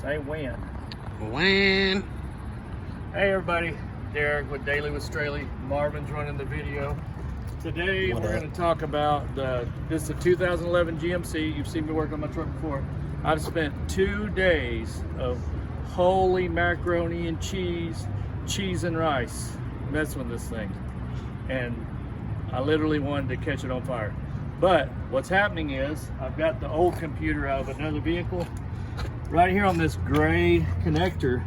Say when. When? Hey everybody, Derek with Daily with Straley. Marvin's running the video. Today we're going to talk about this is a 2011 GMC. You've seen me work on my truck before. I've spent 2 days of holy macaroni and cheese and rice messing with this thing. And I literally wanted to catch it on fire. But what's happening is I've got the old computer out of another vehicle right here on this gray connector,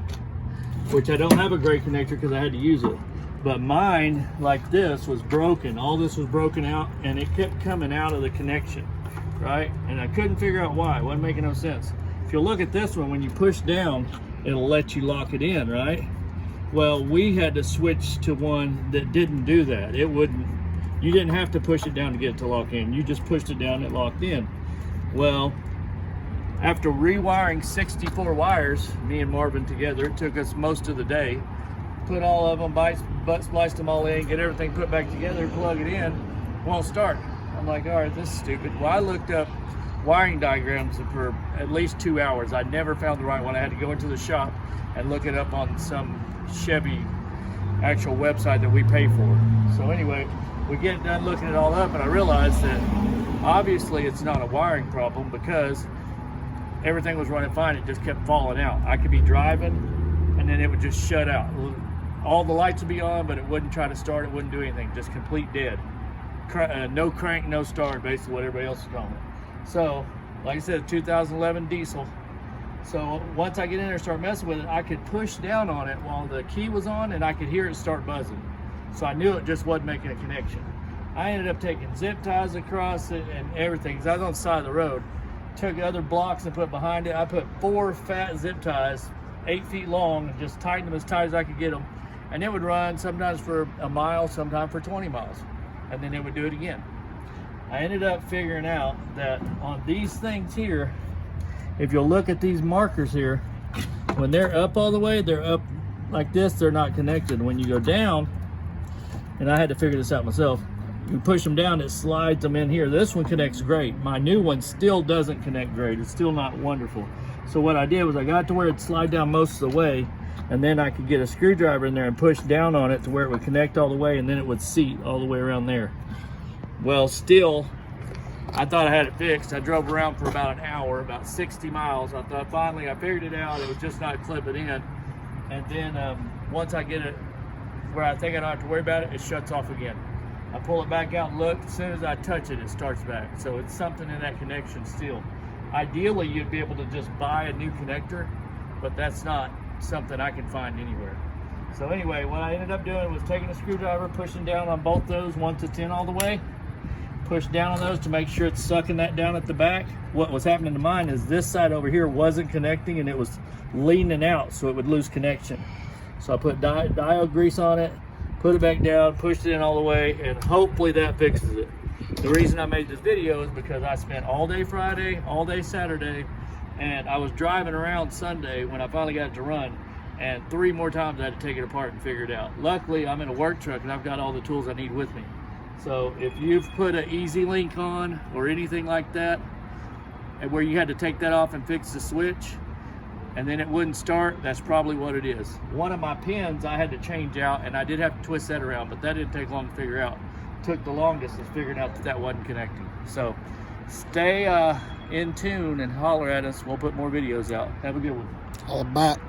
which I don't have a gray connector because I had to use it. But mine, like this, was broken. All this was broken out and it kept coming out of the connection, right? And I couldn't figure out why. It wasn't making no sense. If you look at this one, when you push down, it'll let you lock it in, right? Well, we had to switch to one that didn't do that. It wouldn't, you didn't have to push it down to get it to lock in. You just pushed it down and it locked in. Well, after rewiring 64 wires, me and Marvin together, it took us most of the day. Put all of them, butt spliced them all in, get everything put back together, plug it in, won't start. I'm like, all right, this is stupid. Well, I looked up wiring diagrams for at least 2 hours. I never found the right one. I had to go into the shop and look it up on some Chevy actual website that we pay for. So anyway, we get done looking it all up and I realized that obviously it's not a wiring problem because everything was running fine. It just kept falling out. I could be driving and then it would just shut out. All the lights would be on, but it wouldn't try to start. It wouldn't do anything. Just complete dead. No crank, no start, basically what everybody else is calling it. So, like I said, 2011 diesel. So once I get in there and start messing with it, I could push down on it while the key was on and I could hear it start buzzing. So I knew it just wasn't making a connection. I ended up taking zip ties across it and everything, because I was on the side of the road. Took other blocks and put behind it. I put 4 fat zip ties, 8 feet long, and just tightened them as tight as I could get them. And it would run sometimes for a mile, sometimes for 20 miles. And then it would do it again. I ended up figuring out that on these things here, if you'll look at these markers here, when they're up all the way, they're up like this, they're not connected. When you go down, and I had to figure this out myself, you push them down, it slides them in here. This one connects great. My new one still doesn't connect great. It's still not wonderful. So what I did was I got to where it'd slide down most of the way, and then I could get a screwdriver in there and push down on it to where it would connect all the way, and then it would seat all the way around there. Well, still, I thought I had it fixed. I drove around for about an hour, about 60 miles. I thought finally I figured it out. It was just not clipping in. And then once I get it where I think I don't have to worry about it, it shuts off again. I pull it back out and look. As soon as I touch it, it starts back. So it's something in that connection still. Ideally, you'd be able to just buy a new connector, but that's not something I can find anywhere. So anyway, what I ended up doing was taking a screwdriver, pushing down on both those, 1 to 10 all the way. Push down on those to make sure it's sucking that down at the back. What was happening to mine is this side over here wasn't connecting and it was leaning out, so it would lose connection. So I put diode grease on it, put it back down, pushed it in all the way, and hopefully that fixes it. The reason I made this video is because I spent all day Friday, all day Saturday, and I was driving around Sunday when I finally got it to run, and 3 more times I had to take it apart and figure it out. Luckily, I'm in a work truck and I've got all the tools I need with me. So if you've put an Easy Link on or anything like that, and where you had to take that off and fix the switch, and then it wouldn't start, that's probably what it is. One of my pins I had to change out, and I did have to twist that around, but that didn't take long to figure out. Took the longest is figuring out that wasn't connecting. So stay in tune and holler at us. We'll put more videos out. Have a good one. All back.